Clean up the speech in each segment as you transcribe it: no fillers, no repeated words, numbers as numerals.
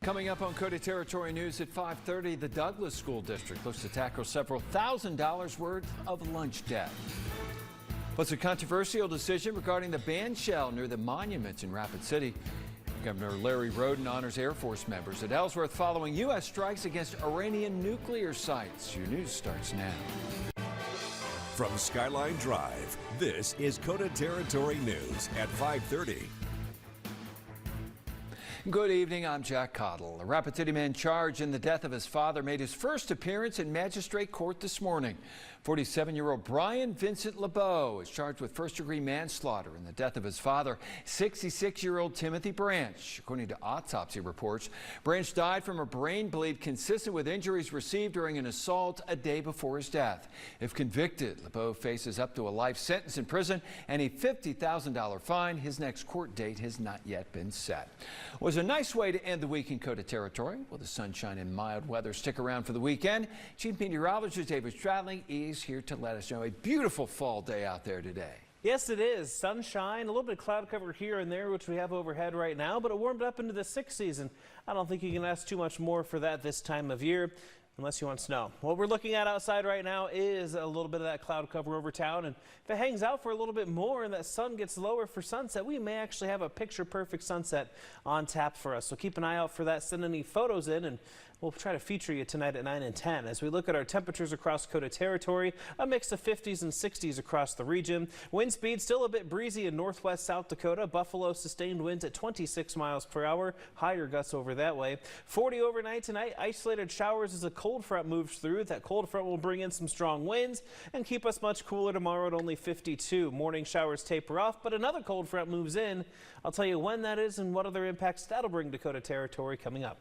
Coming up on KOTA Territory News at 5:30, the Douglas School District looks to tackle several $1,000s worth of lunch debt. Plus, a controversial decision regarding the band shell near the monuments in Rapid City. Governor Larry Roden honors Air Force members at Ellsworth following U.S. strikes against Iranian nuclear sites. Your news starts now. From Skyline Drive, this is KOTA Territory News at 5:30. Good evening, I'm Jack Cottle. A Rapid City man charged in the death of his father made his first appearance in magistrate court this morning. 47-year-old Brian Vincent LeBeau is charged with first-degree manslaughter in the death of his father, 66-year-old Timothy Branch. According to autopsy reports, Branch died from a brain bleed consistent with injuries received during an assault a day before his death. If convicted, LeBeau faces up to a life sentence in prison and a $50,000 fine. His next court date has not yet been set. It was a nice way to end the week in KOTA Territory. Will the sunshine and mild weather stick around for the weekend? Chief Meteorologist David Stradling is here to let us know. A beautiful fall day out there today. Yes, it is. Sunshine, a little bit of cloud cover here and there, which we have overhead right now, but it warmed up into the 6th season. I don't think you can ask too much more for that this time of year, unless you want snow. What we're looking at outside right now is a little bit of that cloud cover over town, and if it hangs out for a little bit more and that sun gets lower for sunset, we may actually have a picture-perfect sunset on tap for us. So keep an eye out for that. Send any photos in, and we'll try to feature you tonight at 9 and 10. As we look at our temperatures across KOTA Territory, a mix of 50s and 60s across the region. Wind speed still a bit breezy in northwest South Dakota. Buffalo sustained winds at 26 miles per hour. Higher gusts over that way. 40 overnight tonight. Isolated showers as a cold front moves through. That cold front will bring in some strong winds and keep us much cooler tomorrow at only 52. Morning showers taper off, but another cold front moves in. I'll tell you when that is and what other impacts that'll bring to KOTA Territory coming up.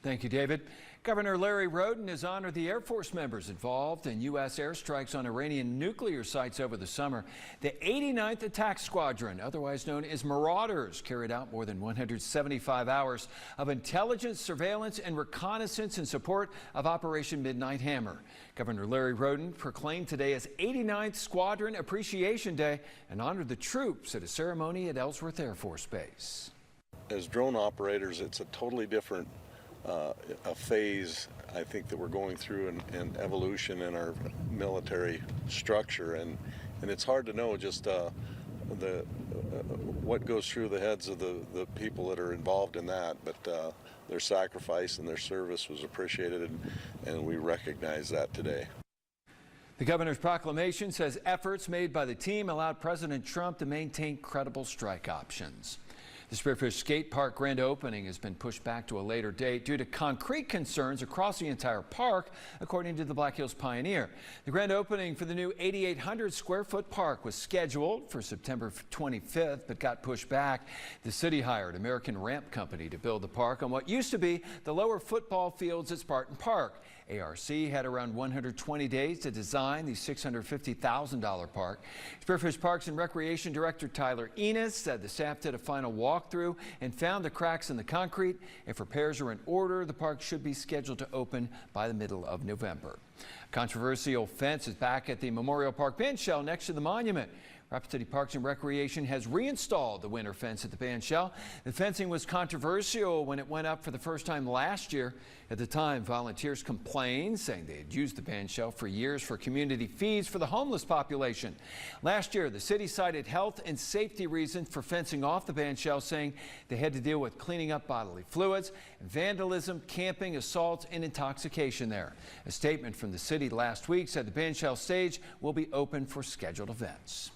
Thank you, David. Governor Larry Roden has honored the Air Force members involved in U.S. airstrikes on Iranian nuclear sites over the summer. The 89th Attack Squadron, otherwise known as Marauders, carried out more than 175 hours of intelligence, surveillance, and reconnaissance in support of Operation Midnight Hammer. Governor Larry Roden proclaimed today as 89th Squadron Appreciation Day and honored the troops at a ceremony at Ellsworth Air Force Base. As drone operators, it's a totally different a phase, I think, that we're going through in evolution in our military structure, and it's hard to know just what goes through the heads of the people that are involved in that, but their sacrifice and their service was appreciated, and we recognize that today. The governor's proclamation says efforts made by the team allowed President Trump to maintain credible strike options. The Spearfish Skate Park grand opening has been pushed back to a later date due to concrete concerns across the entire park, according to the Black Hills Pioneer. The grand opening for the new 8,800 square foot park was scheduled for September 25th, but got pushed back. The city hired American Ramp Company to build the park on what used to be the lower football fields at Spartan Park. ARC had around 120 days to design the $650,000 park. Spearfish Parks and Recreation Director Tyler Enos said the staff did a final walkthrough and found the cracks in the concrete. If repairs are in order, the park should be scheduled to open by the middle of November. Controversial fence is back at the Memorial Park bench shell next to the monument. Rapid City Parks and Recreation has reinstalled the winter fence at the band shell. The fencing was controversial when it went up for the first time last year. At the time, volunteers complained, saying they had used the band shell for years for community feeds for the homeless population. Last year, the city cited health and safety reasons for fencing off the band shell, saying they had to deal with cleaning up bodily fluids, vandalism, camping, assaults, and intoxication there. A statement from the city last week said the band shell stage will be open for scheduled events.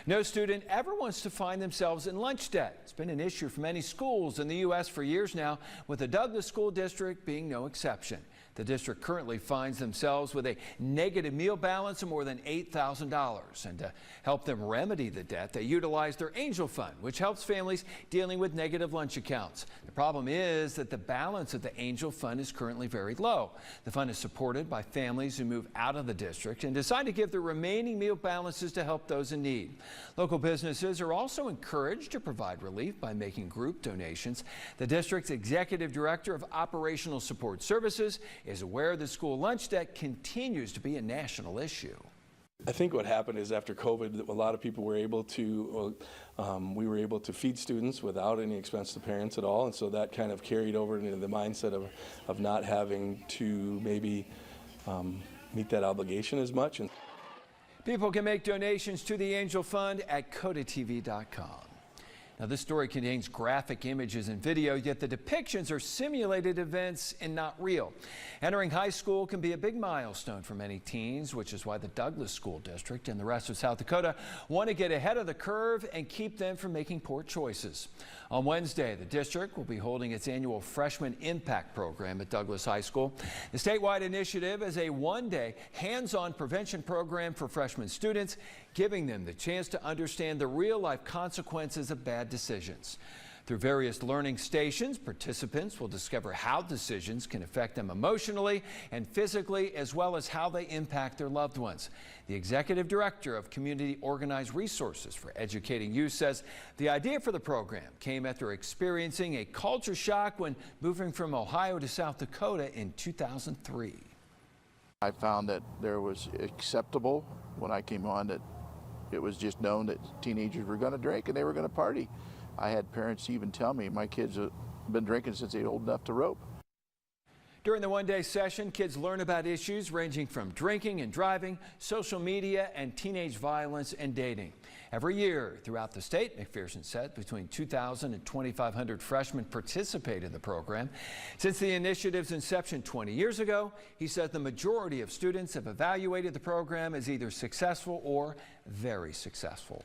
No student ever wants to find themselves in lunch debt. It's been an issue for many schools in the U.S. for years now, with the Douglas School District being no exception. The district currently finds themselves with a negative meal balance of more than $8,000. And to help them remedy the debt, they utilize their Angel Fund, which helps families dealing with negative lunch accounts. The problem is that the balance of the Angel Fund is currently very low. The fund is supported by families who move out of the district and decide to give the remaining meal balances to help those in need. Local businesses are also encouraged to provide relief by making group donations. The district's executive director of Operational Support Services is aware the school lunch debt continues to be a national issue. I think what happened is after COVID, a lot of people were able to, we were able to feed students without any expense to parents at all, and so that kind of carried over into the mindset of not having to maybe meet that obligation as much. And people can make donations to the Angel Fund at KOTATV.com. Now, this story contains graphic images and video, yet the depictions are simulated events and not real. Entering high school can be a big milestone for many teens, which is why the Douglas School District and the rest of South Dakota want to get ahead of the curve and keep them from making poor choices. On Wednesday, the district will be holding its annual Freshman Impact Program at Douglas High School. The statewide initiative is a one-day hands-on prevention program for freshman students, giving them the chance to understand the real-life consequences of bad decisions. Through various learning stations, participants will discover how decisions can affect them emotionally and physically, as well as how they impact their loved ones. The executive director of Community Organized Resources for Educating Youth says the idea for the program came after experiencing a culture shock when moving from Ohio to South Dakota in 2003. I found that there was acceptable when I came on that it was just known that teenagers were going to drink and they were going to party. I had parents even tell me my kids have been drinking since they're old enough to rope. During the one-day session, kids learn about issues ranging from drinking and driving, social media, and teenage violence and dating. Every year throughout the state, McPherson said between 2,000 and 2,500 freshmen participate in the program. Since the initiative's inception 20 years ago, he said the majority of students have evaluated the program as either successful or very successful.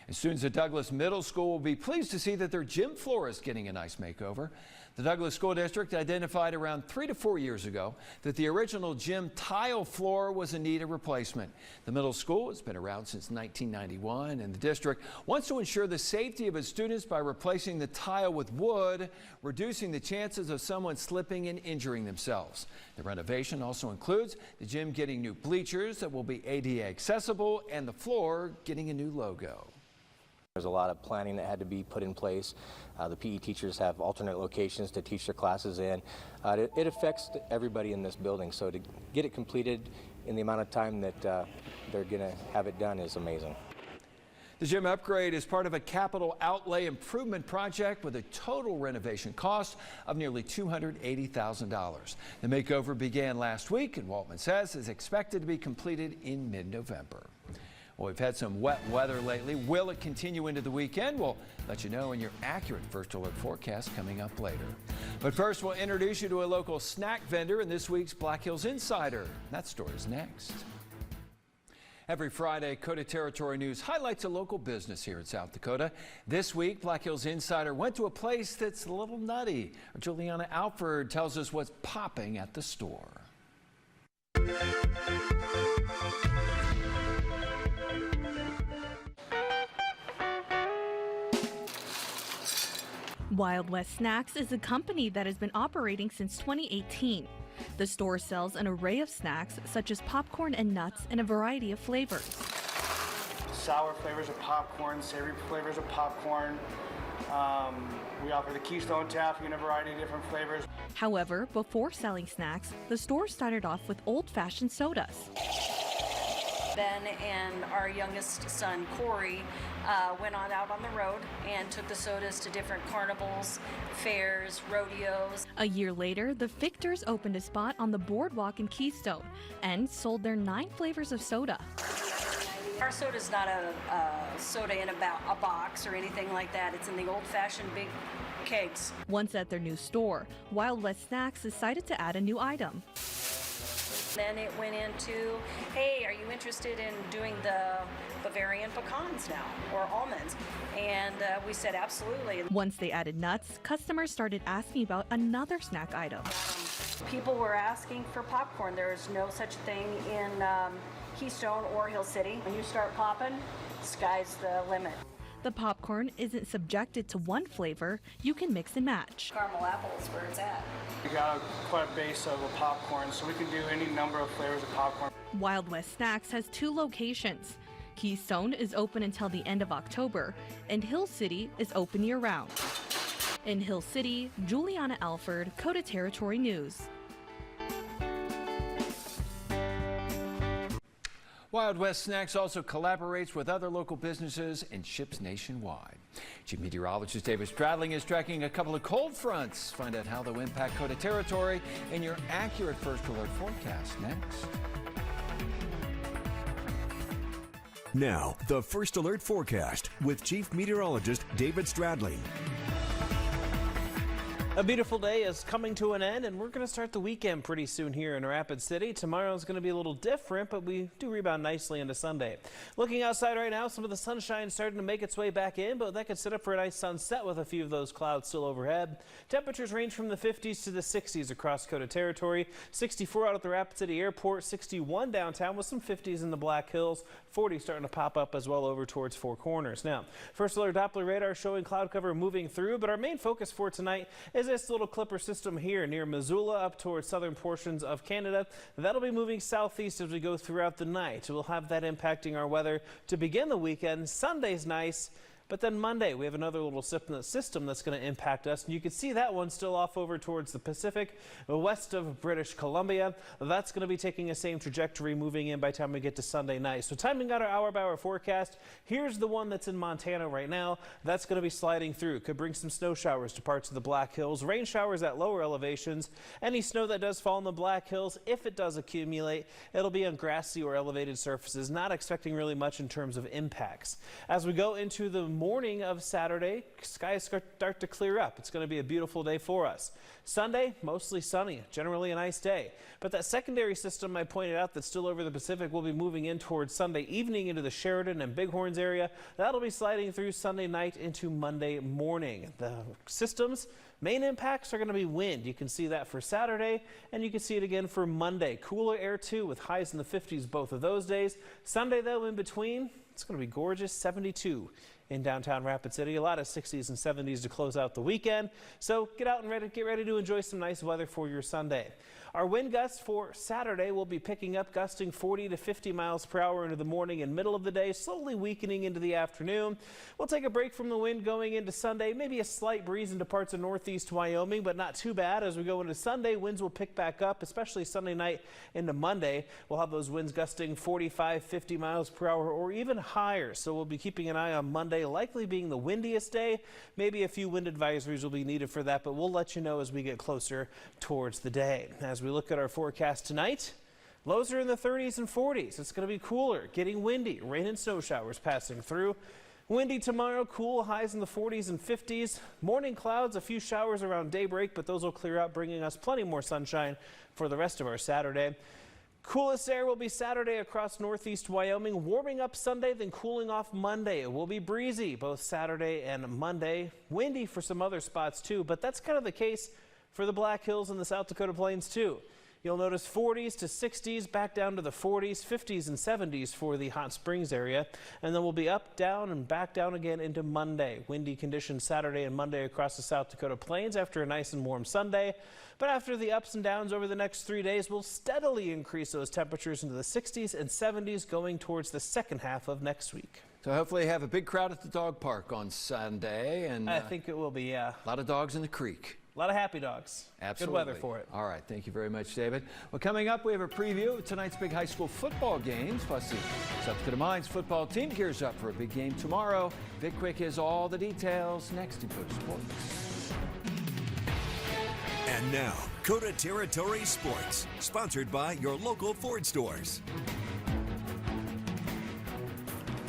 And students at Douglas Middle School will be pleased to see that their gym floor is getting a nice makeover. The Douglas School District identified around 3 to 4 years ago that the original gym tile floor was in need of replacement. The middle school has been around since 1991, and the district wants to ensure the safety of its students by replacing the tile with wood, reducing the chances of someone slipping and injuring themselves. The renovation also includes the gym getting new bleachers that will be ADA accessible and the floor getting a new logo. There's a lot of planning that had to be put in place. The PE teachers have alternate locations to teach their classes in. It affects everybody in this building, so to get it completed in the amount of time that they're going to have it done is amazing. The gym upgrade is part of a capital outlay improvement project with a total renovation cost of nearly $280,000. The makeover began last week and Waltman says is expected to be completed in mid-November. Well, we've had some wet weather lately. Will it continue into the weekend? We'll let you know in your accurate First Alert forecast coming up later. But first, we'll introduce you to a local snack vendor in this week's Black Hills Insider. That story is next. Every Friday, KOTA Territory News highlights a local business here in South Dakota. This week, Black Hills Insider went to a place that's a little nutty. Juliana Alford tells us what's popping at the store. Wild West Snacks is a company that has been operating since 2018. The store sells an array of snacks such as popcorn and nuts in a variety of flavors. Sour flavors of popcorn, savory flavors of popcorn. We offer the Keystone Taffy in a variety of different flavors. However, before selling snacks, the store started off with old-fashioned sodas. Ben and our youngest son, Corey, went out on the road and took the sodas to different carnivals, fairs, rodeos. A year later, the Victors opened a spot on the boardwalk in Keystone and sold their 9 flavors of soda. Our soda's not a soda in a box or anything like that. It's in the old-fashioned big kegs. Once at their new store, Wild West Snacks decided to add a new item. Then it went into, hey, are you interested in doing the Bavarian pecans now, or almonds? And we said absolutely. Once they added nuts, customers started asking about another snack item. People were asking for popcorn. There's no such thing in Keystone or Hill City. When you start popping, sky's the limit. The popcorn isn't subjected to one flavor. You can mix and match. Caramel apple is where it's at. We got quite a base of a popcorn, so we can do any number of flavors of popcorn. Wild West Snacks has 2 locations. Keystone is open until the end of October, and Hill City is open year-round. In Hill City, Juliana Alford, KOTA Territory News. Wild West Snacks also collaborates with other local businesses and ships nationwide. Chief Meteorologist David Stradling is tracking a couple of cold fronts. Find out how they'll impact KOTA territory in your accurate first alert forecast next. Now, the First Alert Forecast with Chief Meteorologist David Stradling. A beautiful day is coming to an end, and we're going to start the weekend pretty soon here in Rapid City. Tomorrow is going to be a little different, but we do rebound nicely into Sunday. Looking outside right now, some of the sunshine starting to make its way back in, but that could set up for a nice sunset with a few of those clouds still overhead. Temperatures range from the 50s to the 60s across KOTA territory. 64 out at the Rapid City Airport, 61 downtown with some 50s in the Black Hills, 40 starting to pop up as well over towards Four Corners. Now, First Alert Doppler radar showing cloud cover moving through, but our main focus for tonight is this little clipper system here near Missoula up towards southern portions of Canada. That'll be moving southeast as we go throughout the night. We'll have that impacting our weather to begin the weekend. Sunday's nice. But then Monday, we have another little system that's going to impact us. And you can see that one still off over towards the Pacific, west of British Columbia. That's going to be taking the same trajectory moving in by the time we get to Sunday night. So timing out our hour-by-hour forecast, here's the one that's in Montana right now. That's going to be sliding through. Could bring some snow showers to parts of the Black Hills, rain showers at lower elevations. Any snow that does fall in the Black Hills, if it does accumulate, it'll be on grassy or elevated surfaces. Not expecting really much in terms of impacts. As we go into the morning of Saturday, skies start to clear up. It's going to be a beautiful day for us. Sunday, mostly sunny, generally a nice day. But that secondary system I pointed out that's still over the Pacific will be moving in towards Sunday evening into the Sheridan and Bighorns area. That'll be sliding through Sunday night into Monday morning. The system's main impacts are going to be wind. You can see that for Saturday, and you can see it again for Monday. Cooler air too, with highs in the 50s both of those days. Sunday, though, in between, it's going to be gorgeous, 72 in downtown Rapid City. A lot of 60s and 70s to close out the weekend. So get out and get ready to enjoy some nice weather for your Sunday. Our wind gusts for Saturday will be picking up, gusting 40 to 50 miles per hour into the morning and middle of the day, slowly weakening into the afternoon. We'll take a break from the wind going into Sunday, maybe a slight breeze into parts of northeast Wyoming, but not too bad. As we go into Sunday, winds will pick back up, especially Sunday night into Monday. We'll have those winds gusting 45, 50 miles per hour or even higher. So we'll be keeping an eye on Monday, likely being the windiest day. Maybe a few wind advisories will be needed for that, but we'll let you know as we get closer towards the day. As we look at our forecast tonight, lows are in the 30s and 40s. It's going to be cooler, getting windy, rain and snow showers passing through. Windy tomorrow, cool, highs in the 40s and 50s. Morning clouds, a few showers around daybreak, but those will clear out, bringing us plenty more sunshine for the rest of our Saturday. Coolest air will be Saturday across northeast Wyoming, warming up Sunday, then cooling off Monday. It will be breezy both Saturday and Monday. Windy for some other spots too, but that's kind of the case for the Black Hills and the South Dakota Plains too. You'll notice 40s to 60s, back down to the 40s, 50s and 70s for the Hot Springs area. And then we'll be up, down, and back down again into Monday. Windy conditions Saturday and Monday across the South Dakota Plains after a nice and warm Sunday. But after the ups and downs over the next 3 days, we'll steadily increase those temperatures into the 60s and 70s going towards the second half of next week. So hopefully you have a big crowd at the dog park on Sunday. And I think it will be, yeah. A lot of dogs in the creek. A lot of happy dogs. Absolutely. Good weather for it. All right. Thank you very much, David. Well, coming up, we have a preview of tonight's big high school football games. Plus, the South Dakota Mines football team gears up for a big game tomorrow. Vic Quick has all the details next in KOTA Sports. And now, KOTA Territory Sports, sponsored by your local Ford stores.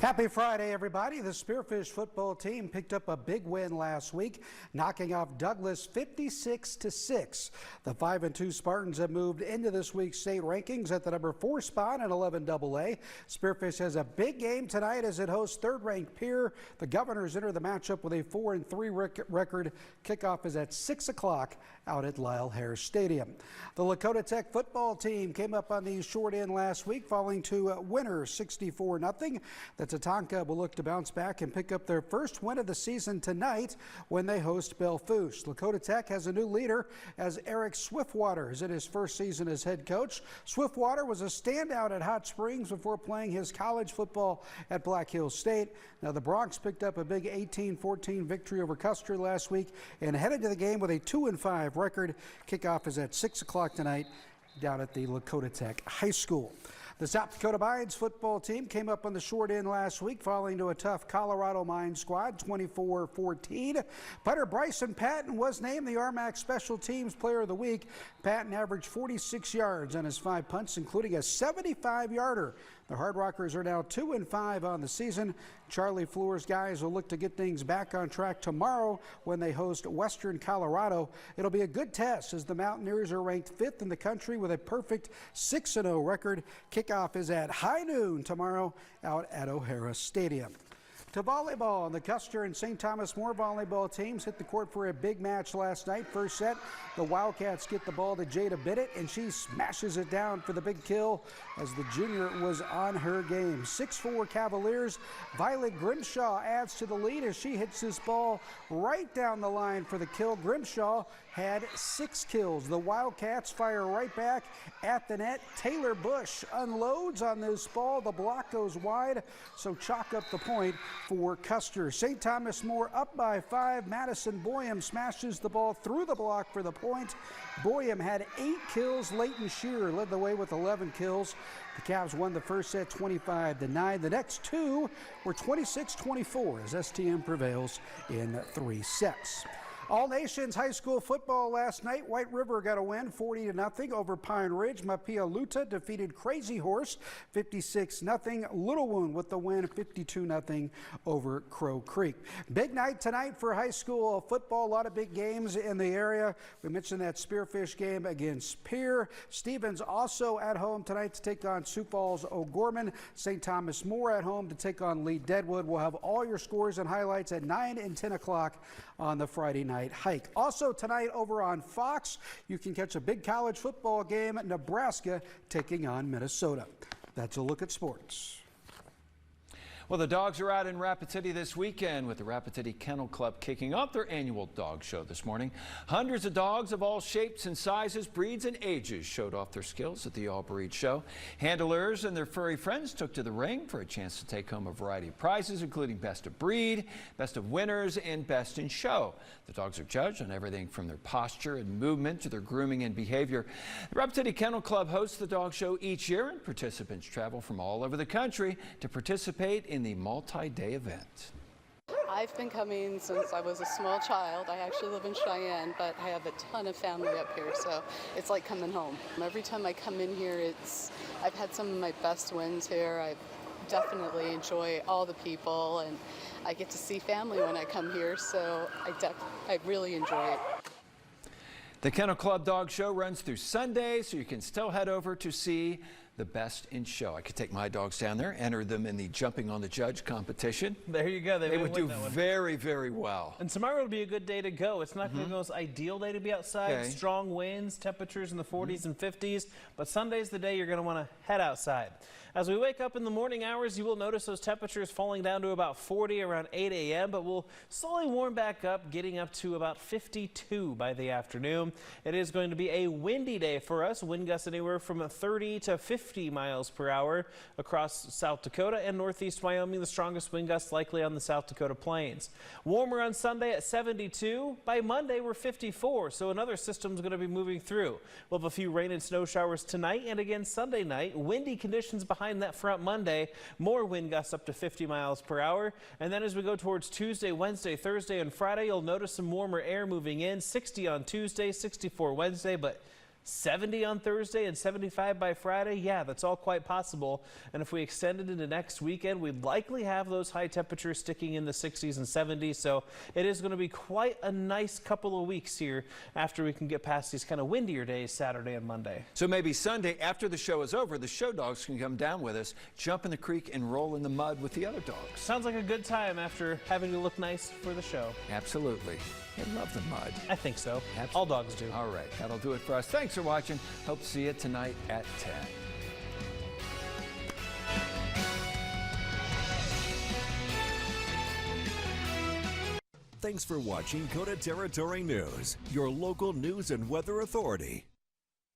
Happy Friday, everybody. The Spearfish football team picked up a big win last week, knocking off Douglas 56-6. The 5-2 Spartans have moved into this week's state rankings at the number 4 spot in 11AA. Spearfish has a big game tonight as it hosts third-ranked Pierre. The Governors enter the matchup with a 4-3 record. Kickoff is at 6 o'clock out at Lyle Harris Stadium. The Lakota Tech football team came up on the short end last week, falling to winners 64-0. The Tatanka will look to bounce back and pick up their first win of the season tonight when they host Belfouche. Lakota Tech has a new leader as Eric Swiftwater is in his first season as head coach. Swiftwater was a standout at Hot Springs before playing his college football at Black Hills State. Now the Broncs picked up a big 18-14 victory over Custer last week and headed to the game with a 2-5 record. Kickoff is at 6 o'clock tonight down at the Lakota Tech High School. The South Dakota Mines football team came up on the short end last week, falling to a tough Colorado Mines squad, 24-14. Punter Bryson Patton was named the RMAC Special Teams Player of the Week. Patton averaged 46 yards on his 5 punts, including a 75-yarder. The Hard Rockers are now 2-5 on the season. Charlie Fleur's guys will look to get things back on track tomorrow when they host Western Colorado. It'll be a good test as the Mountaineers are ranked 5th in the country with a perfect 6-0 record. Kickoff is at high noon tomorrow out at O'Hara Stadium. To volleyball, the Custer and St. Thomas More volleyball teams hit the court for a big match last night. First set, the Wildcats get the ball to Jada Bidditt, and she smashes it down for the big kill as the junior was on her game. 6-4 Cavaliers. Violet Grimshaw adds to the lead as she hits this ball right down the line for the kill. Grimshaw had 6 kills. The Wildcats fire right back at the net. Taylor Bush unloads on this ball. The block goes wide, so chalk up the point for Custer. St. Thomas More up by 5. Madison Boyum smashes the ball through the block for the point. Boyum had 8 kills. Leighton Shearer led the way with 11 kills. The Cavs won the first set 25-9. The next 2 were 26-24 as STM prevails in 3 sets. All Nations high school football last night. White River got a win 40-0 over Pine Ridge. Mapia-Luta defeated Crazy Horse 56-0. Little Wound with the win 52-0 over Crow Creek. Big night tonight for high school football. A lot of big games in the area. We mentioned that Spearfish game against Pierre. Stevens also at home tonight to take on Sioux Falls O'Gorman. St. Thomas More at home to take on Lee Deadwood. We'll have all your scores and highlights at 9 and 10 o'clock on the Friday night hike. Also tonight over on Fox, you can catch a big college football game, Nebraska taking on Minnesota. That's a look at sports. Well, the dogs are out in Rapid City this weekend with the Rapid City Kennel Club kicking off their annual dog show this morning. Hundreds of dogs of all shapes and sizes, breeds and ages showed off their skills at the all-breed show. Handlers and their furry friends took to the ring for a chance to take home a variety of prizes, including Best of Breed, Best of Winners, and Best in Show. The dogs are judged on everything from their posture and movement to their grooming and behavior. The Rapid City Kennel Club hosts the dog show each year, and participants travel from all over the country to participate in the multi-day event. I've been coming since I was a small child. I actually live in Cheyenne, but I have a ton of family up here, so it's like coming home. Every time I come in here, I've had some of my best wins here. I definitely enjoy all the people, and I get to see family when I come here, so I really enjoy it. The Kennel Club Dog Show runs through Sunday, so you can still head over to see the Best in Show. I could take my dogs down there, enter them in the Jumping on the Judge competition. There you go. They would do very, very well. And tomorrow will be a good day to go. It's not going to be the most ideal day to be outside. Okay. Strong winds, temperatures in the 40s and 50s, but Sunday's the day you're going to want to head outside. As we wake up in the morning hours, you will notice those temperatures falling down to about 40 around 8 a.m., but we'll slowly warm back up, getting up to about 52 by the afternoon. It is going to be a windy day for us. Wind gusts anywhere from 30 to 50 miles per hour across South Dakota and northeast Wyoming. The strongest wind gusts likely on the South Dakota plains. Warmer on Sunday at 72. By Monday, we're 54, so another system's going to be moving through. We'll have a few rain and snow showers tonight and again Sunday night. Windy conditions behind that front Monday. More wind gusts up to 50 miles per hour. And then as we go towards Tuesday, Wednesday, Thursday, and Friday, you'll notice some warmer air moving in. 60 on Tuesday, 64 Wednesday, but 70 on Thursday and 75 by Friday. Yeah, that's all quite possible. And if we extend it into next weekend, we'd likely have those high temperatures sticking in the 60s and 70s. So it is going to be quite a nice couple of weeks here after we can get past these kind of windier days Saturday and Monday. So maybe Sunday after the show is over, the show dogs can come down with us, jump in the creek and roll in the mud with the other dogs. Sounds like a good time after having to look nice for the show. Absolutely. They love the mud. I think so. Absolutely. All dogs do. All right, that'll do it for us. Thanks for watching. Hope to see you tonight at 10. Thanks for watching KOTA Territory News, your local news and weather authority.